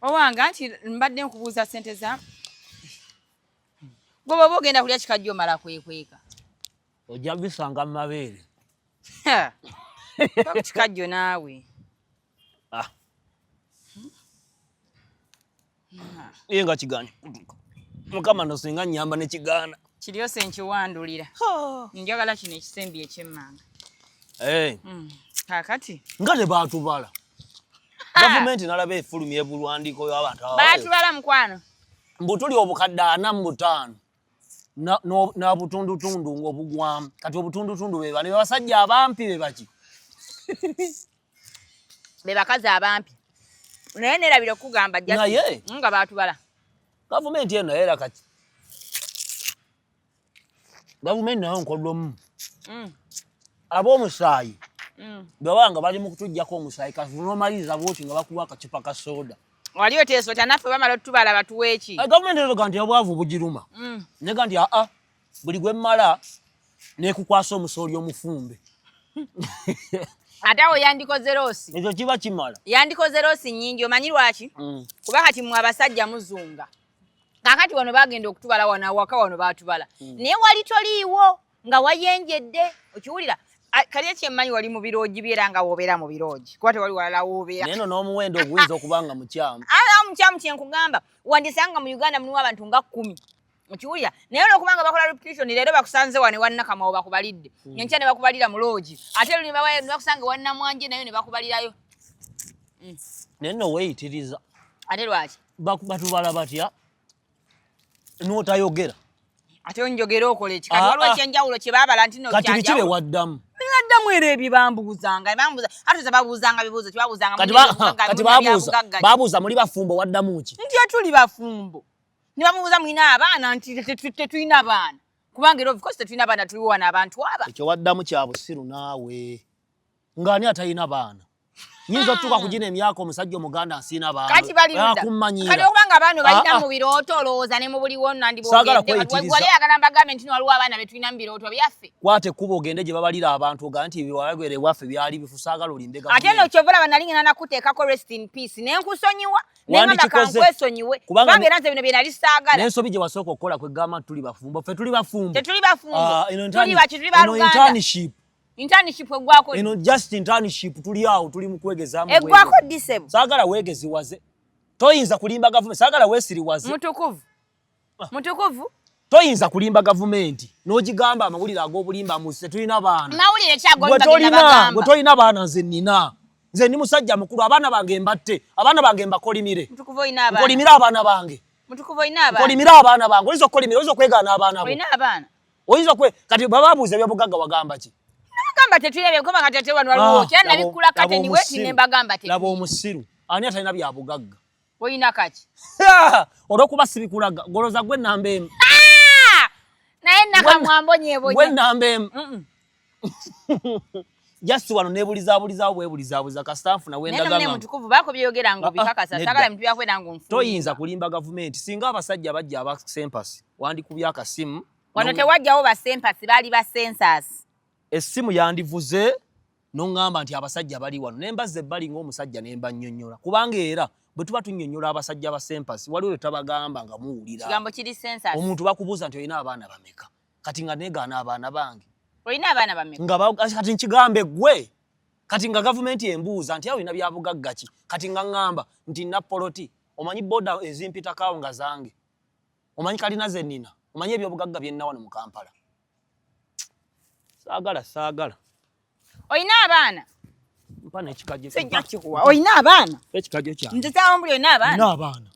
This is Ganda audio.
Owanga nti mbadde nkubuuza ssente za gwe bw'oba ogenda kulya kikajjo mala kwekweka ojja bisanga mu mabeere kikajjo naawe iye nga kigaana mukama no singa nnyamba ne kigaana kiryose nkiwandulira njagala kino ekisembi ekyemmanga kaakati nga ne baatubala gavumenti nalaba efulumya ebulwandiko y'abantu baatubala mukwano mbu tuli obukadde 45 na butundutundu ng'obugwamu kati obutundutundu be bane basajja abampi be baki be bakazi abampi naye nerabira okugamba naye nga baatubala gavumenti eno era kati gavumenti nayo nkollomu ab'omusaayi bwewanga bali mu kutujjako omusaayi kati n'omaliriza bwoti nga bakuwa akacupa ka soda wali oteesota naffe bamala otubala batuwa eki gavumenti eroga nti obwavu bugiruma nega nti buli gwe mmala nekukwasa omusooli omufumbe ate awo yandikoze loosi ekyo kiba kimala yandikoze loosi nnyingi omanyi lwaki kuba kati mmwe abasajja muzunga kaakati wano bagenda okutubala wano awaka wano baatubala naye wali toliiwo nga wayenjedde okiwulira kali ekyemmanyi wali mu biroogi byera nga woobeera mu biroogi kuba tewali walala woobeera naye n'omuwendo oguyinza okuba nga mukyamu mukyamu kyenkugamba wandisanga mu Uganda mulimu abantu nga 10 okiwulira naye olwokuba nga bakola repetition leero bakusanze wano wannakamawo bakubalidde nyenkya ne bakubalira mu loogi ate luli ne bakusanga wannamwanje nayo ne bakubalirayo naye nno weeyitiriza ate lwaki batubala batya n'otayogera ate onjogera okola eki kati waliwo ekyenjawulo kye baabala nti no kati biki be waddamu naddamu era ebibambuuzanga ate babuuzanga bibuuzo tebabuuzanga kati babuuza muli bafumbo waddamu ki nti tuli bafumbo ne bamubuuza mulina abaana nti tetulina baana kubanga era of course tetulina baana tuliwo wano abantu aba ekyo waddamu kya busiru naawe ng'ani atalina baana nyinza otuuka kugina emyaka omusajja omuganda asiina baana kati balirudda kati okubanga abaana balina mu birooto olowooza ne mu buliwoo nandibwali ayagala mbagambe nti waliwo abaana be tulina mu birooto byaffe kwate kuba ogende gye babalira abantu oga nti biwagwere waffe byali bifu saagala olimbe ate no kyovola banalingana nakuteekako rest in peace nenkusonyiwa nengamba kankwesonyiwe kubanga era nze bino bye nali saagala n'ensobi gye wasooka okukola kwegamba tuli bafumbo ffe tuli bafumbo tetuli bafumbo tuli baki tuli baluganda internship egwako eno just internship tuli awo tuli mu kwegezaamu egwako disable saagala weegeziwaze toyinza kulimba gavumenti saagala weesiriwaze mutukuvu toyinza kulimba gavumenti n'ogigamba amawulire ag'obulimba musi tetulina baana mawulire kyagogamba gwe tolina baana nze nnina nze ndi musajja mukulu abaana bange mbatte abaana bange mbakolimire nkolimire abaana bange nkolimire abaana bange oyinza okukolimira oyinza okwegaana abaana bo oyinza kati bababuuza ebyobugagga wagamba ki gamba tetulebe kuba nga tete wano waliwo kyana bikula kate ni weti ne bagamba tete labo omusiru ani atalina bya bugagga oyina kaki olwokuba sibikulaga goloza gwe namba emu naye nakamwambonyebonye gwe namba emu just wano nebulizaabulizawo bwebulizaabuliza kasitafu nawe ndagamba nene mutukuvu bako byogera ngo bikakasa sagala muntu yakwenda ngo nfu toyinza kulimba gavumenti singa abasajja bajja aba sempasi wandikubya akasimu wano tewajjawo ba sempasi bali ba sensasi essimu yandivuze n'oŋŋamba nti abasajja bali wano nembaze ebbali ng'omusajja nemba nnyonnyola kubanga era bwe tuba tunnyonnyola abasajja ba sempasi waliwo bye tabagamba nga muwulira kigambo kiri sensasi omuntu bakubuuza nti olina abaana bameka kati nga negaana abaana bange olina abaana bameka kati nkigambe gwe kati nga gavumenti embuuza nti olina bya bugagga ki kati nga ŋŋamba nti napoloti omanyi boda ezimpitakawo nga zange omanyi kalina ze nnina omanyi ebyobugagga bye nnina wano mu Kampala saagala oyina abaana mpana ekikajjo sejja kikuwa oyina abaana ekikajjo kya nze tawo mbuli oyina abaana